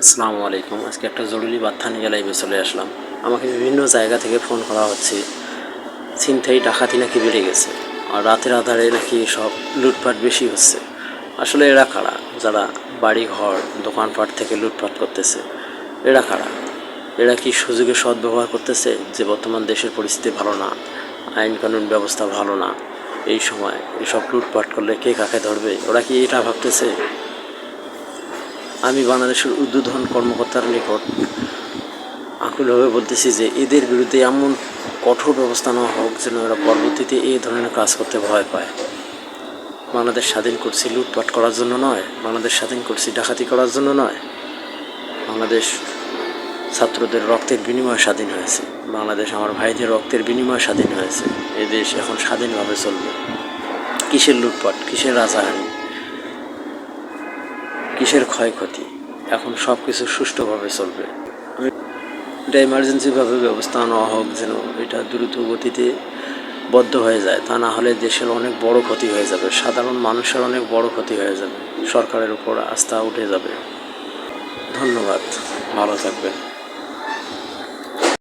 আসসালামু আলাইকুম। আজকে একটা জরুরি বার্তা নিয়ে লাইভে চলে আসলাম। আমাকে বিভিন্ন জায়গা থেকে ফোন করা হচ্ছে, ছিনতাই ডাকাতি নাকি বেড়ে গেছে, আর রাতের আধারে নাকি সব লুটপাট বেশি হচ্ছে। আসলে এরা কারা? যারা বাড়ি ঘর দোকানপাট থেকে লুটপাট করতেছে, এরা কারা? এরা কি সুযোগের সদ্ব্যবহার করতেছে যে বর্তমান দেশের পরিস্থিতি ভালো না, আইন কানুন ব্যবস্থা ভালো না, এই সময় এসব লুটপাট করলে কে কাকে ধরবে? ওরা কি এটা ভাবতেছে? আমি বাংলাদেশের ঊর্ধ্বতন কর্মকর্তার নিকট আকুলভাবে বলতেছি যে এদের বিরুদ্ধে এমন কঠোর ব্যবস্থা নেওয়া হোক যেন এরা পরবর্তীতে এই ধরনের কাজ করতে ভয় পায়। বাংলাদেশ স্বাধীন করছি লুটপাট করার জন্য নয়, বাংলাদেশ স্বাধীন করছি ডাকাতি করার জন্য নয়। বাংলাদেশ ছাত্রদের রক্তের বিনিময়ে স্বাধীন হয়েছে, বাংলাদেশ আমার ভাইদের রক্তের বিনিময়ে স্বাধীন হয়েছে। এ দেশ এখন স্বাধীনভাবে চলবে। কিসের লুটপাট, কিসের রাজাহানি, কিসের ক্ষয়ক্ষতি? এখন সব কিছু সুষ্ঠুভাবে চলবে। এটা এমার্জেন্সিভাবে ব্যবস্থা নেওয়া হোক যেন এটা দ্রুত গতিতে বদ্ধ হয়ে যায়, তা না হলে দেশের অনেক বড় ক্ষতি হয়ে যাবে, সাধারণ মানুষের অনেক বড় ক্ষতি হয়ে যাবে, সরকারের উপর আস্থা উঠে যাবে। ধন্যবাদ, ভালো থাকবেন।